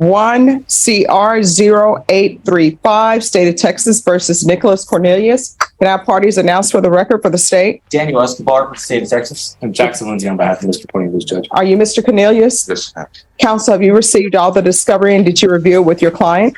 1CR0835, State of Texas versus Nicholas Cornelius. Can I have parties announced for the record for the state? Daniel Escobar for the state of Texas. And Jackson Lindsay on behalf of Mr. Cornelius, Judge. Are you Mr. Cornelius? Yes, ma'am. Counsel, have you received all the discovery and did you review it with your client?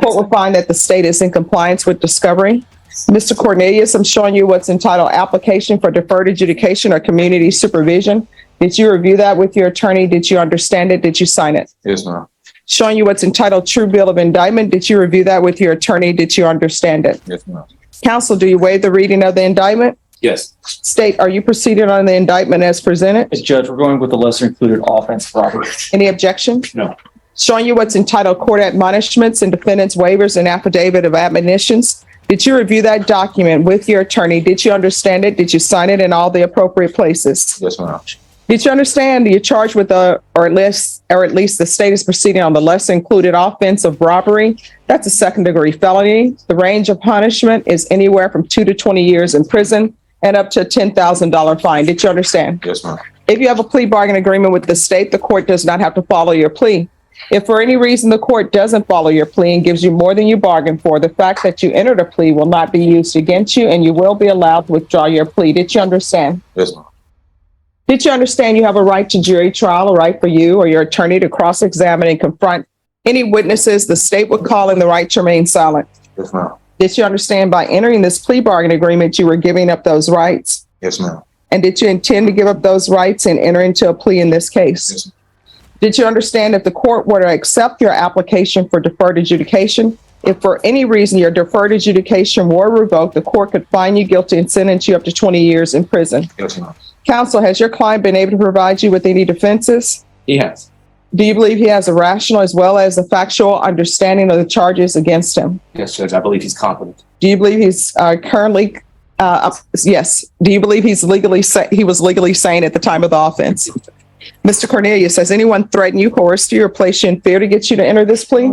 Court will find that the state is in compliance with discovery. Mr. Cornelius, I'm showing you what's entitled Application for Deferred Adjudication or Community Supervision. Did you review that with your attorney? Did you understand it? Did you sign it? Yes, ma'am. Showing you what's entitled True Bill of Indictment. Did you review that with your attorney? Did you understand it? Yes, ma'am. Counsel, do you waive the reading of the indictment? Yes. State, are you proceeding on the indictment as presented? As judge, we're going with the lesser included offense of robbery. Any objection? No. Showing you what's entitled Court Admonishments and Defendant's Waivers and Affidavit of Admonitions. Did you review that document with your attorney? Did you understand it? Did you sign it in all the appropriate places? Yes, ma'am. Did you understand you're charged with or at least the state is proceeding on the lesser included offense of robbery? That's a second-degree felony. The range of punishment is anywhere from 2 to 20 years in prison and up to a $10,000 fine. Did you understand? Yes, ma'am. If you have a plea bargain agreement with the state, the court does not have to follow your plea. If for any reason the court doesn't follow your plea and gives you more than you bargained for, the fact that you entered a plea will not be used against you and you will be allowed to withdraw your plea. Did you understand? Yes, ma'am. Did you understand you have a right to jury trial, a right for you or your attorney to cross-examine and confront any witnesses the state would call in the right to remain silent? Yes, ma'am. Did you understand by entering this plea bargain agreement, you were giving up those rights? Yes, ma'am. And did you intend to give up those rights and enter into a plea in this case? Yes, ma'am. Did you understand if the court were to accept your application for deferred adjudication, if for any reason your deferred adjudication were revoked, the court could find you guilty and sentence you up to 20 years in prison? Yes, ma'am. Counsel, has your client been able to provide you with any defenses? He has. Do you believe he has a rational as well as a factual understanding of the charges against him? Yes, Judge. I believe he's competent. Do you believe he's yes. Do you believe he was legally sane at the time of the offense? Mr. Cornelius, has anyone threatened you, coerced you, or placed you in fear to get you to enter this plea?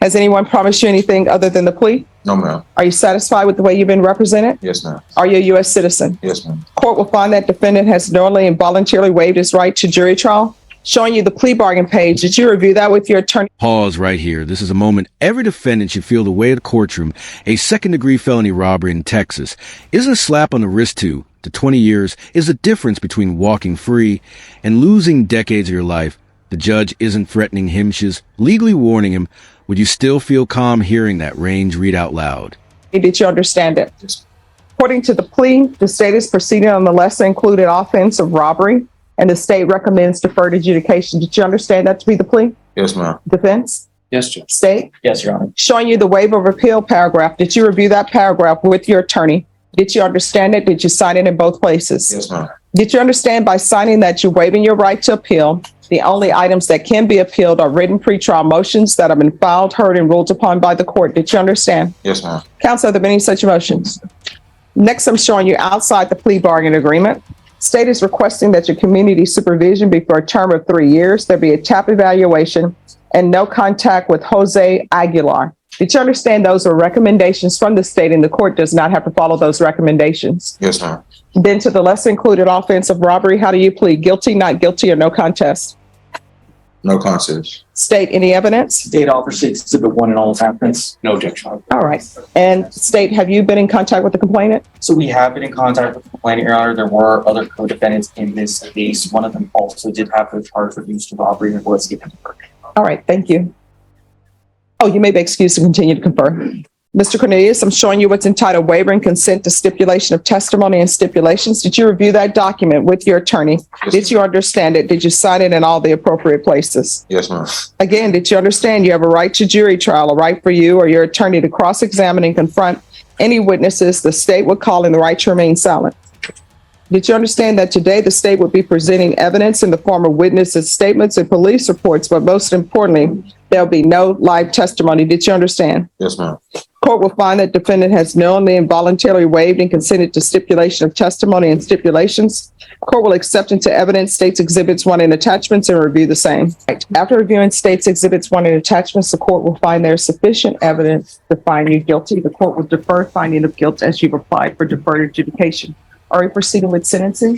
Has anyone promised you anything other than the plea? No, ma'am. Are you satisfied with the way you've been represented? Yes, ma'am. Are you a U.S. citizen? Yes, ma'am. Court will find that defendant has knowingly and voluntarily waived his right to jury trial. Showing you the plea bargain page. Did you review that with your attorney? Pause right here. This is a moment every defendant should feel the way of the courtroom. A second-degree felony robbery in Texas isn't a slap on the wrist to 20 years is the difference between walking free and losing decades of your life. The judge isn't threatening him, she's legally warning him. Would you still feel calm hearing that range read out loud? Did you understand it? Yes. According to the plea, the state is proceeding on the lesser included offense of robbery, and the state recommends deferred adjudication. Did you understand that to be the plea? Yes, ma'am. Defense? Yes, Judge. State? Yes, Your Honor. Showing you the waiver of appeal paragraph. Did you review that paragraph with your attorney? Did you understand it? Did you sign it in both places? Yes, ma'am. Did you understand by signing that you're waiving your right to appeal? The only items that can be appealed are written pretrial motions that have been filed, heard, and ruled upon by the court. Did you understand? Yes, ma'am. Counsel, have there been any such motions? Next, I'm showing you outside the plea bargain agreement. State is requesting that your community supervision be for a term of 3 years. There be a TAP evaluation and no contact with Jose Aguilar. Did you understand those are recommendations from the state and the court does not have to follow those recommendations? Yes, ma'am. Then to the lesser included offense of robbery, how do you plead? Guilty, not guilty, or no contest? No contest. State, any evidence? State offers Exhibit 1 and all its applicants. No objection. All right. And state, have you been in contact with the complainant? So we have been in contact with the complainant, Your Honor. There were other co-defendants in this case. One of them also did have the charge reduced to robbery and was given to work. All right. Thank you. Oh, you may be excused to continue to confer. Mr. Cornelius, I'm showing you what's entitled Waiver and Consent to Stipulation of Testimony and Stipulations. Did you review that document with your attorney? Yes, Did you understand it? Did you sign it in all the appropriate places? Yes, ma'am. Again, did you understand you have a right to jury trial, a right for you or your attorney to cross-examine and confront any witnesses the state would call in the right to remain silent? Did you understand that today the state would be presenting evidence in the form of witnesses' statements and police reports, but most importantly, there'll be no live testimony? Did you understand? Yes, ma'am. Court will find that defendant has knowingly and voluntarily waived and consented to stipulation of testimony and stipulations. Court will accept into evidence State's Exhibits 1 and attachments and review the same. After reviewing State's Exhibits 1 and attachments, the court will find there is sufficient evidence to find you guilty. The court will defer finding of guilt as you've applied for deferred adjudication. Are we proceeding with sentencing?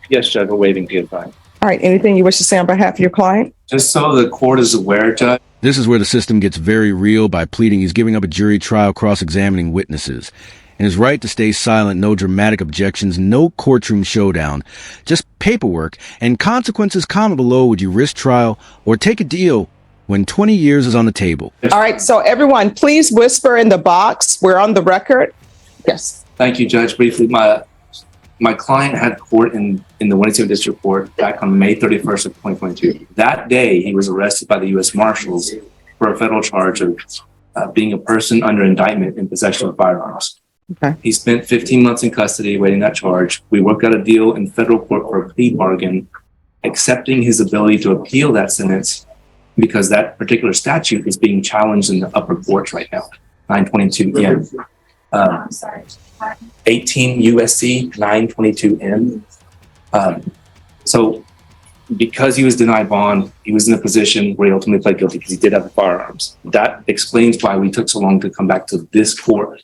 Yes, Judge. We're waiving PFI. All right, anything you wish to say on behalf of your client? Just so the court is aware, Judge, This is where the system gets very real. By pleading, he's giving up a jury trial, cross-examining witnesses. And his right to stay silent, no dramatic objections, no courtroom showdown, just paperwork and consequences. Comment below, would you risk trial or take a deal when 20 years is on the table? All right, so everyone, please whisper in the box. We're on the record. Yes. thank you, Judge. Briefly, my client had court in the Winston District Court back on May 31st of 2022. That day, he was arrested by the U.S. Marshals for a federal charge of being a person under indictment in possession of firearms. Okay. He spent 15 months in custody awaiting that charge. We worked out a deal in federal court for a plea bargain, accepting his ability to appeal that sentence because that particular statute is being challenged in the upper courts right now, 922M. 18 USC 922M. So because he was denied bond, he was in a position where he ultimately pled guilty because he did have the firearms. That explains why we took so long to come back to this court.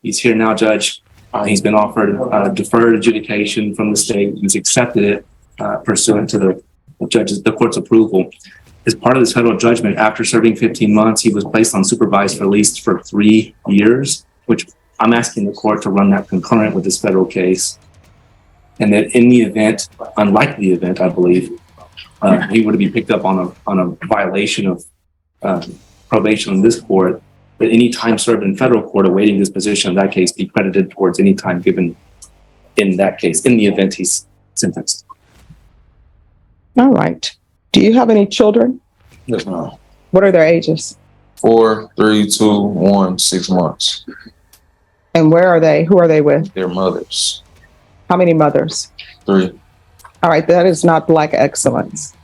He's here now, Judge. He's been offered deferred adjudication from the state. He's accepted it pursuant to the court's approval. As part of this federal judgment, after serving 15 months, he was placed on supervised release for 3 years, which I'm asking the court to run that concurrent with this federal case. And that in the event, unlikely event, I believe, he were to be picked up on a violation of probation in this court, that any time served in federal court awaiting disposition of that case be credited towards any time given in that case, in the event he's sentenced. All right. Do you have any children? Yes, ma'am. What are their ages? 4, 3, 2, 1, 6 months. And where are they? Who are they with? Their mothers. How many mothers? 3. All right, that is not Black excellence.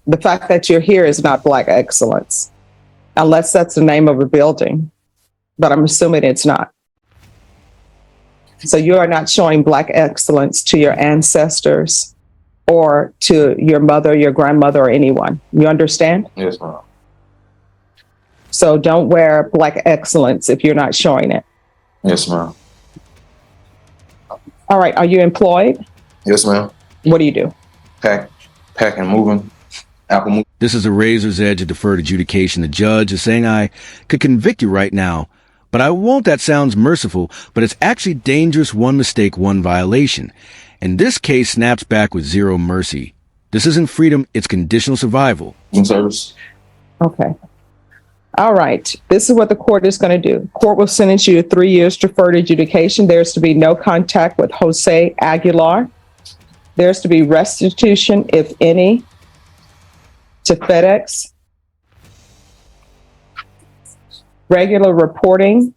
The fact that you're here is not Black excellence, unless that's the name of a building, but I'm assuming it's not. So you are not showing Black excellence to your ancestors or to your mother, your grandmother, or anyone. You understand? Yes, ma'am. So don't wear Black excellence if you're not showing it. Yes, ma'am. All right, are you employed? Yes, ma'am. What do you do? Pack and moving. Apple moving. This is a razor's edge of deferred adjudication. The judge is saying I could convict you right now, but I won't. That sounds merciful, but it's actually dangerous. One mistake, one violation. And this case snaps back with zero mercy. This isn't freedom, it's conditional survival. In service. Okay. All right. This is what the court is going to do. Court will sentence you to 3 years deferred adjudication. There's to be no contact with Jose Aguilar. There's to be restitution, if any, to FedEx. Regular reporting.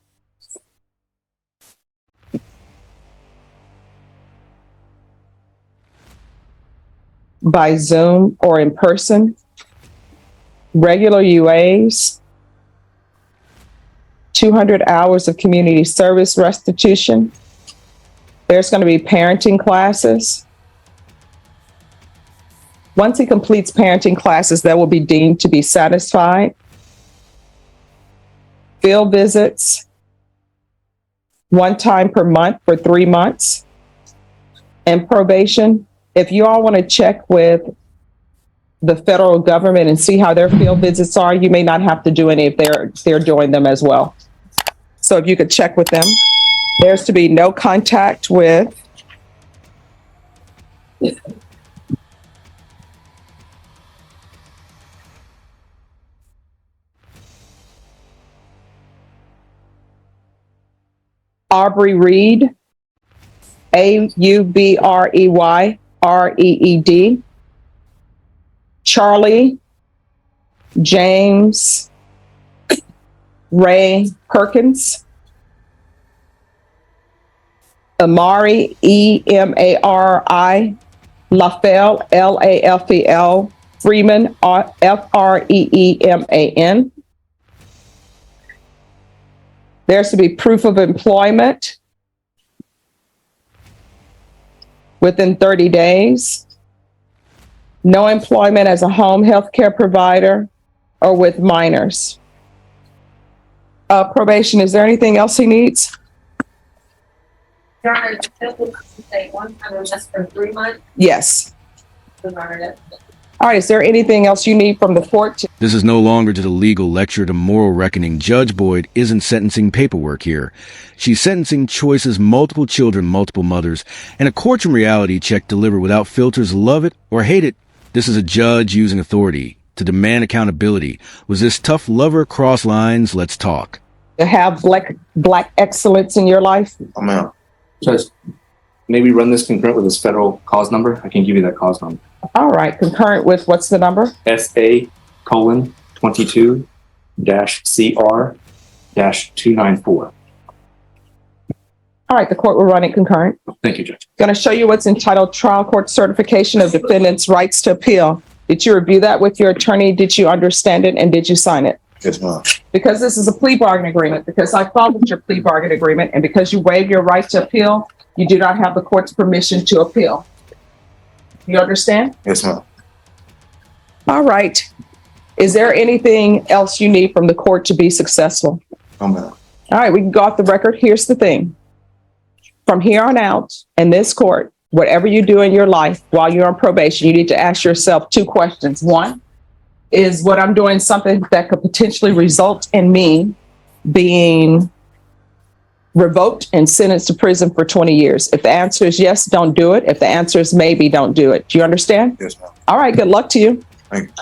By Zoom or in person. Regular UAs. 200 hours of community service restitution. There's going to be parenting classes. Once he completes parenting classes, that will be deemed to be satisfied. Field visits, 1 time per month for 3 months. And probation, if you all want to check with the federal government and see how their field visits are, you may not have to do any if they're doing them as well. So if you could check with them. There's to be no contact with Aubrey Reed, Aubreyreed, Charlie James Ray Perkins, Amari, Emari, Lafel, Lafel, Freeman, Freeman. There's to be proof of employment within 30 days. No employment as a home health care provider or with minors. Probation, is there anything else he needs? Your Honor, the judge will say one time or less for 3 months. Yes. Your Honor, that's All right, is there anything else you need from the court? This is no longer just a legal lecture to moral reckoning. Judge Boyd isn't sentencing paperwork here. She's sentencing choices, multiple children, multiple mothers, and a courtroom reality check delivered without filters. Love it or hate it, this is a judge using authority to demand accountability. Was this tough lover cross lines? Let's talk. To have black excellence in your life? I'm out. Judge, maybe run this concurrent with this federal cause number. I can give you that cause number. All right, concurrent with what's the number? SA:22-CR-294. All right, the court will run it concurrent. Thank you, Judge. Going to show you what's entitled Trial Court Certification of Defendant's Rights to Appeal. Did you review that with your attorney? Did you understand it? And did you sign it? Yes, ma'am. Because this is a plea bargain agreement, because I followed your plea bargain agreement, and because you waive your right to appeal, you do not have the court's permission to appeal. You understand? Yes, ma'am. All right. Is there anything else you need from the court to be successful? No, ma'am. All right, we can go off the record. Here's the thing. From here on out, in this court, whatever you do in your life while you're on probation, you need to ask yourself 2 questions. 1, is what I'm doing something that could potentially result in me being revoked and sentenced to prison for 20 years? If the answer is yes, don't do it. If the answer is maybe, don't do it. Do you understand? Yes, ma'am. All right, good luck to you. Thank you.